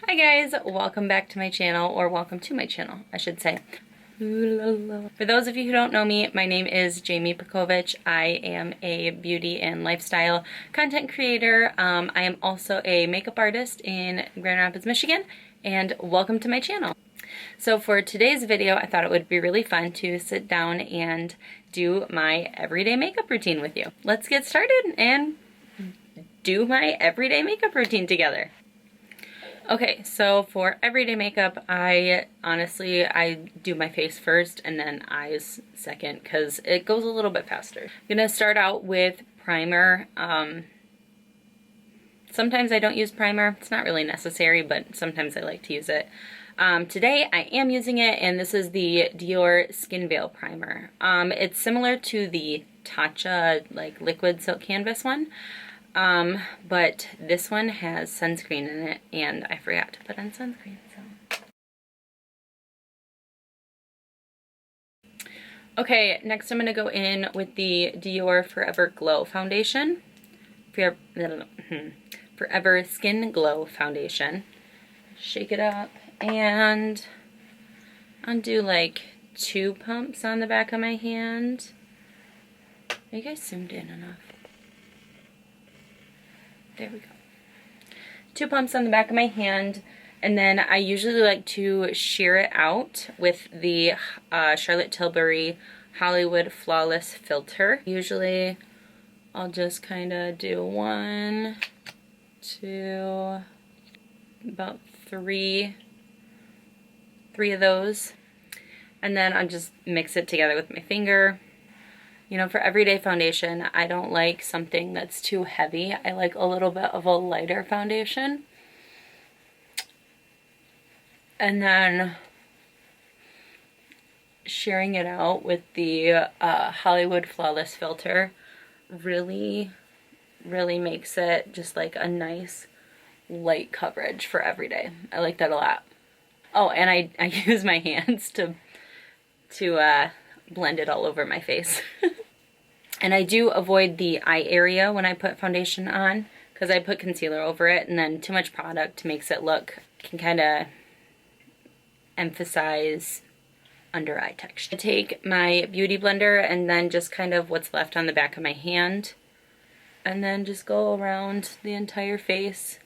Hi guys, welcome back to my channel, or welcome to my channel, I should say. For those of you who don't know me, my name is Jamie Perkovich. I am a beauty and lifestyle content creator. I am also a makeup artist in Grand Rapids, Michigan, and welcome to my channel. So for today's video, I thought it would be really fun to sit down and do my everyday makeup routine with you. Let's get started and do my everyday makeup routine together. Okay, so for everyday makeup, I do my face first and then eyes second because it goes a little bit faster. I'm gonna start out with primer. Sometimes I don't use primer. It's not really necessary, but sometimes I like to use it. Today I am using it, and this is the Dior Skin Veil Primer. It's similar to the Tatcha like liquid silk canvas one. But this one has sunscreen in it, and I forgot to put on sunscreen, so. Okay, next I'm going to go in with the Dior Forever Glow Foundation. Forever Skin Glow Foundation. Shake it up, and I'll do like 2 pumps on the back of my hand. Are you guys zoomed in enough? There we go. 2 pumps on the back of my hand, and then I usually like to sheer it out with the Charlotte Tilbury Hollywood Flawless Filter. Usually I'll just kind of do 1, 2, about 3 of those, and then I'll just mix it together with my finger. You know, for everyday foundation, I don't like something that's too heavy. I like a little bit of a lighter foundation. And then shearing it out with the Hollywood Flawless Filter really makes it just like a nice light coverage for everyday. I like that a lot. Oh, and I use my hands to blend it all over my face. And I do avoid the eye area when I put foundation on, because I put concealer over it, and then too much product makes it look, can kind of emphasize under eye texture. I take my beauty blender and then just kind of what's left on the back of my hand, and then just go around the entire face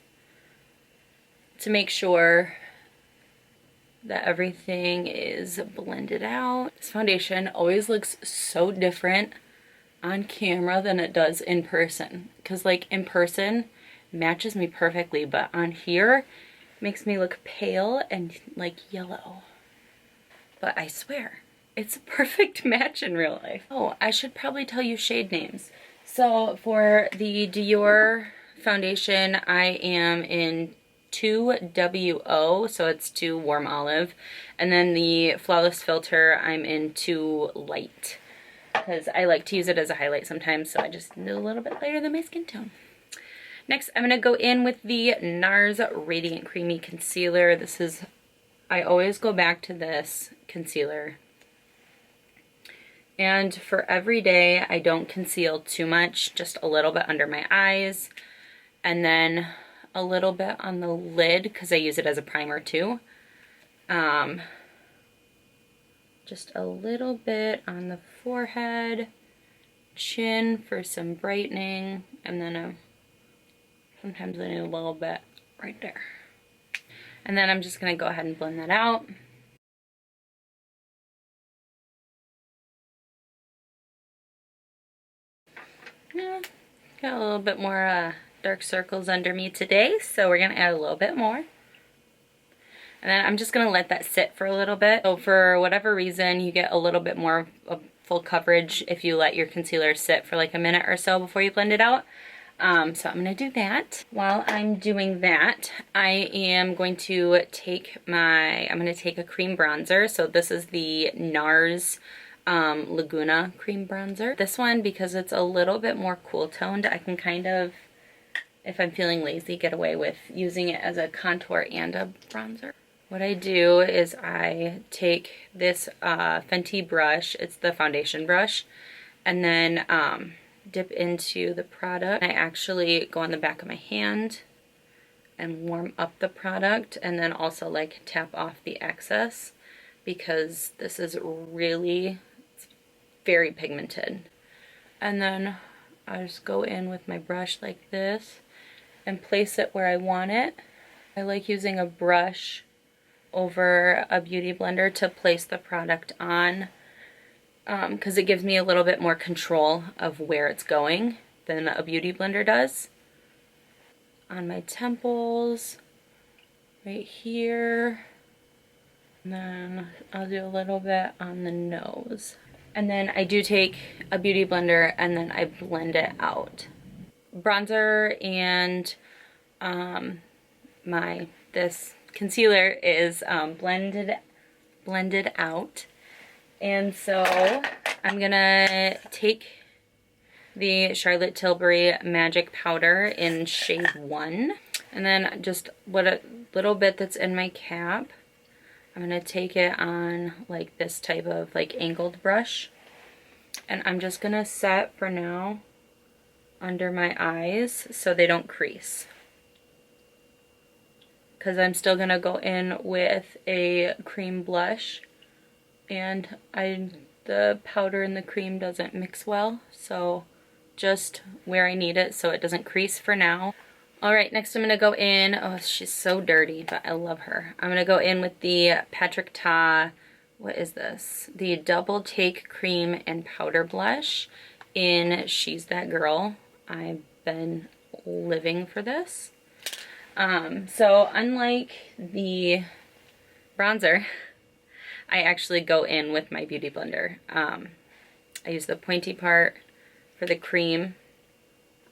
to make sure that everything is blended out. This foundation always looks so different on camera than it does in person, because like in person matches me perfectly, but on here makes me look pale and like yellow. But I swear it's a perfect match in real life. Oh, I should probably tell you shade names. So for the Dior foundation, I am in 2WO, so it's 2 warm olive, and then the Flawless Filter I'm in 2 light, because I like to use it as a highlight sometimes, so I just do a little bit lighter than my skin tone. Next, I'm going to go in with the NARS Radiant Creamy Concealer. I always go back to this concealer. And for every day, I don't conceal too much, just a little bit under my eyes, and then a little bit on the lid, because I use it as a primer too. Just a little bit on the forehead, chin for some brightening, and then sometimes I need a little bit right there. And then I'm just going to go ahead and blend that out. Yeah, got a little bit more dark circles under me today, so we're going to add a little bit more. And then I'm just going to let that sit for a little bit. So for whatever reason, you get a little bit more of full coverage if you let your concealer sit for like a minute or so before you blend it out. So I'm going to do that. While I'm doing that, I am going to take a cream bronzer. So this is the NARS Laguna cream bronzer. This one, because it's a little bit more cool toned, I can kind of, if I'm feeling lazy, get away with using it as a contour and a bronzer. What I do is I take this Fenty brush, it's the foundation brush, and then dip into the product. I actually go on the back of my hand and warm up the product, and then also like tap off the excess, because this is really very pigmented. And then I just go in with my brush like this and place it where I want it. I like using a brush over a beauty blender to place the product on, because it gives me a little bit more control of where it's going than a beauty blender does. On my temples, right here, and then I'll do a little bit on the nose. And then I do take a beauty blender and then I blend it out. Bronzer and this concealer is blended out. And so I'm gonna take the Charlotte Tilbury Magic Powder in shade 1. And then just a little bit that's in my cap, I'm gonna take it on like this type of like angled brush. And I'm just gonna set for now under my eyes so they don't crease, because I'm still gonna go in with a cream blush, and the powder and the cream doesn't mix well, so just where I need it so it doesn't crease for now. All right, next I'm gonna go in, oh, she's so dirty, but I love her. I'm gonna go in with the Patrick Ta, what is this? The Double Take Cream and Powder Blush in She's That Girl. I've been living for this. So unlike the bronzer, I actually go in with my beauty blender. I use the pointy part for the cream.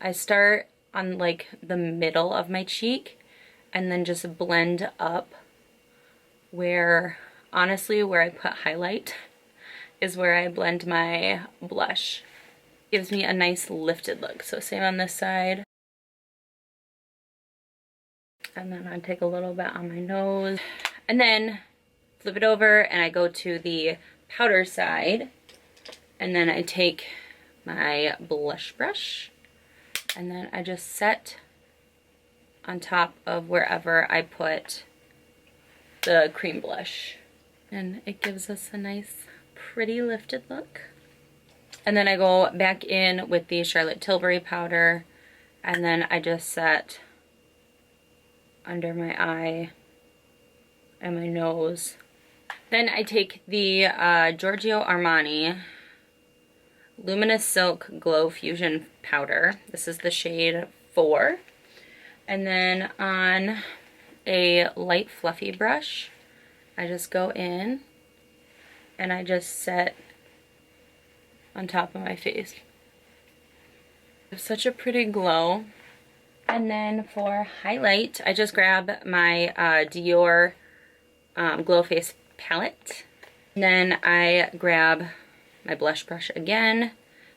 I start on like the middle of my cheek and then just blend up where, honestly, where I put highlight is where I blend my blush. Gives me a nice lifted look. So same on this side. And then I take a little bit on my nose and then flip it over and I go to the powder side, and then I take my blush brush and then I just set on top of wherever I put the cream blush, and it gives us a nice pretty lifted look. And then I go back in with the Charlotte Tilbury powder, and then I just set under my eye and my nose. Then I take the Giorgio Armani Luminous Silk Glow Fusion Powder. This is the shade 4. And then on a light fluffy brush, I just go in and I just set on top of my face. It's such a pretty glow. And then for highlight, I just grab my Dior Glow Face palette. And then I grab my blush brush again,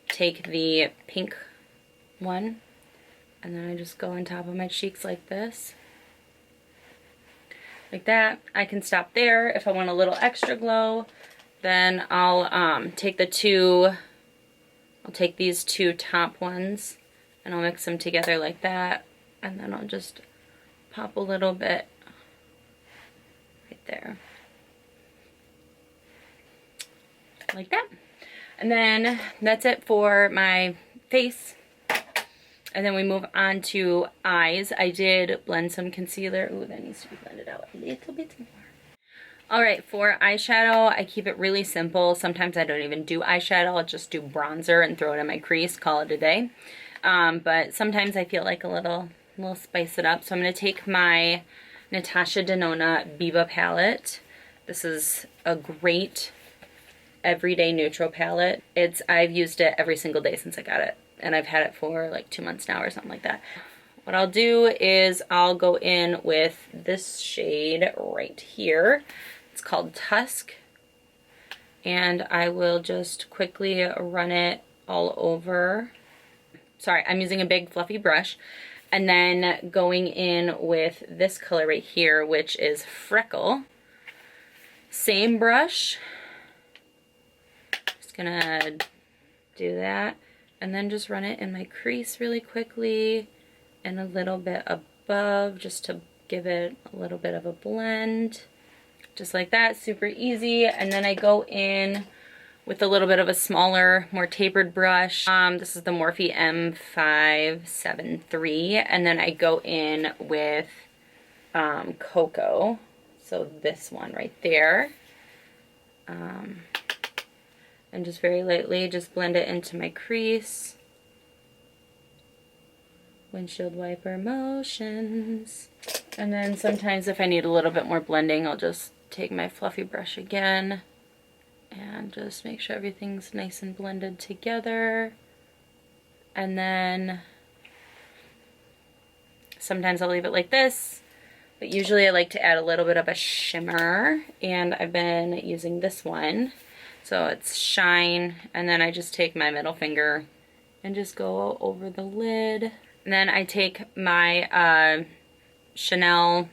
take the pink one, and then I just go on top of my cheeks like this. Like that. I can stop there. If I want a little extra glow, then I'll take these two top ones and I'll mix them together like that, and then I'll just pop a little bit right there. Like that. And then that's it for my face. And then we move on to eyes. I did blend some concealer. Ooh, that needs to be blended out a little bit more. Alright, for eyeshadow, I keep it really simple. Sometimes I don't even do eyeshadow. I'll just do bronzer and throw it in my crease, call it a day. But sometimes I feel like a little spice it up. So I'm going to take my Natasha Denona Biba palette. This is a great everyday neutral palette. I've used it every single day since I got it, and I've had it for like 2 months now or something like that. What I'll do is I'll go in with this shade right here. It's called Tusk, and I will just quickly run it all over. Sorry, I'm using a big fluffy brush, and then going in with this color right here, which is Freckle. Same brush. Just gonna do that, and then just run it in my crease really quickly and a little bit above just to give it a little bit of a blend. Just like that, super easy. And then I go in with a little bit of a smaller, more tapered brush. This is the Morphe M573. And then I go in with Cocoa. So this one right there. And just very lightly, just blend it into my crease. Windshield wiper motions. And then sometimes if I need a little bit more blending, I'll just take my fluffy brush again and just make sure everything's nice and blended together. And then sometimes I'll leave it like this, but usually I like to add a little bit of a shimmer, and I've been using this one. So it's Shine, and then I just take my middle finger and just go over the lid. And then I take my Chanel,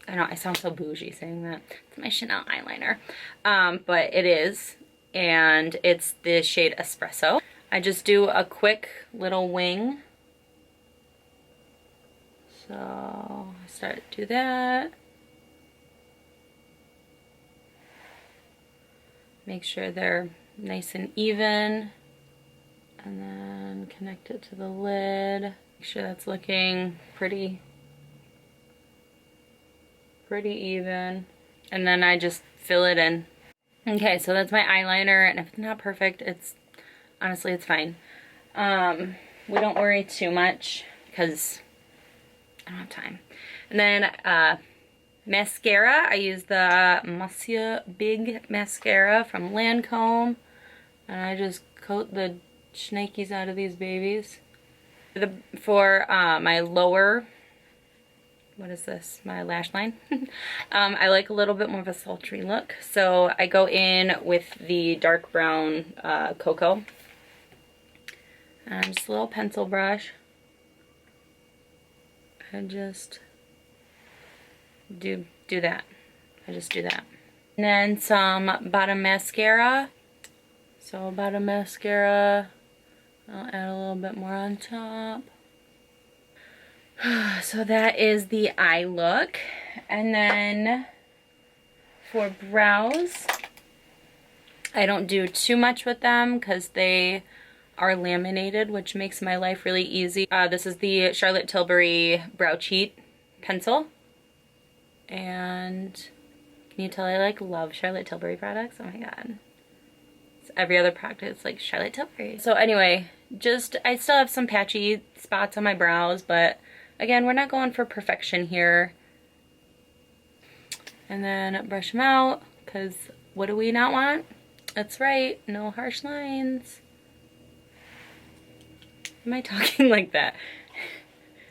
I know I sound so bougie saying that, it's my Chanel eyeliner, but it is, and it's the shade Espresso. I just do a quick little wing. So I start to do that. Make sure they're nice and even. And then connect it to the lid. Make sure that's looking pretty even. And then I just fill it in. Okay, so that's my eyeliner, and if it's not perfect, honestly, it's fine. We don't worry too much because I don't have time. And then mascara, I use the Monsieur Big mascara from Lancome, and I just coat the schnikes out of these babies. For my lower, what is this, my lash line, I like a little bit more of a sultry look, so I go in with the dark brown Cocoa, and just a little pencil brush, and just do that. I just do that. And then some bottom mascara. So bottom mascara, I'll add a little bit more on top. So that is the eye look. And then for brows, I don't do too much with them because they are laminated, which makes my life really easy. This is the Charlotte Tilbury Brow Cheat pencil. And can you tell I like love Charlotte Tilbury products? Oh my god. Every other product is like Charlotte Tilbury. So anyway, I still have some patchy spots on my brows, but again, we're not going for perfection here. And then brush them out, because what do we not want? That's right, no harsh lines. Am I talking like that?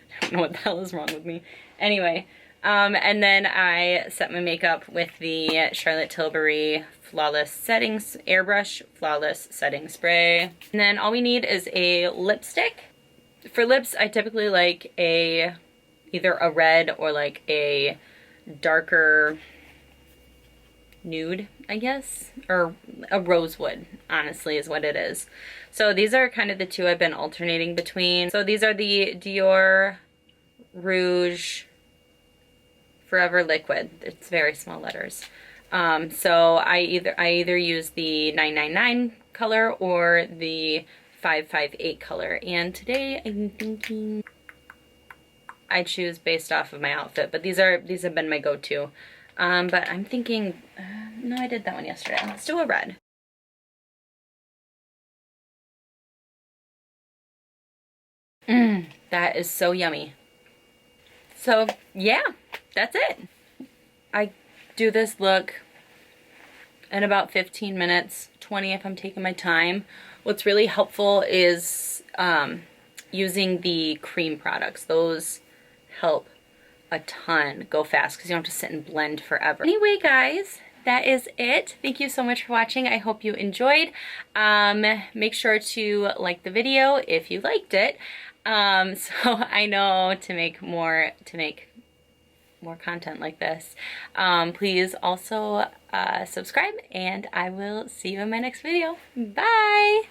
I don't know what the hell is wrong with me. Anyway, and then I set my makeup with the Charlotte Tilbury Flawless Settings Airbrush Flawless Setting Spray. And then all we need is a lipstick. For lips, I typically like either a red or like a darker nude, I guess, or a rosewood, honestly, is what it is. So these are kind of the two I've been alternating between. So these are the Dior Rouge Forever Liquid. It's very small letters. So I either use the 999 color or the 558 color. And today I'm thinking I choose based off of my outfit, but these have been my go-to. But I'm thinking, no, I did that one yesterday. Let's do a red. That is so yummy. So yeah, that's it. I do this look in about 15 minutes, 20 if I'm taking my time. What's really helpful is using the cream products. Those help a ton go fast because you don't have to sit and blend forever. Anyway, guys, that is it. Thank you so much for watching. I hope you enjoyed. Make sure to like the video if you liked it. So I know to make more content like this. Please also subscribe, and I will see you in my next video. Bye!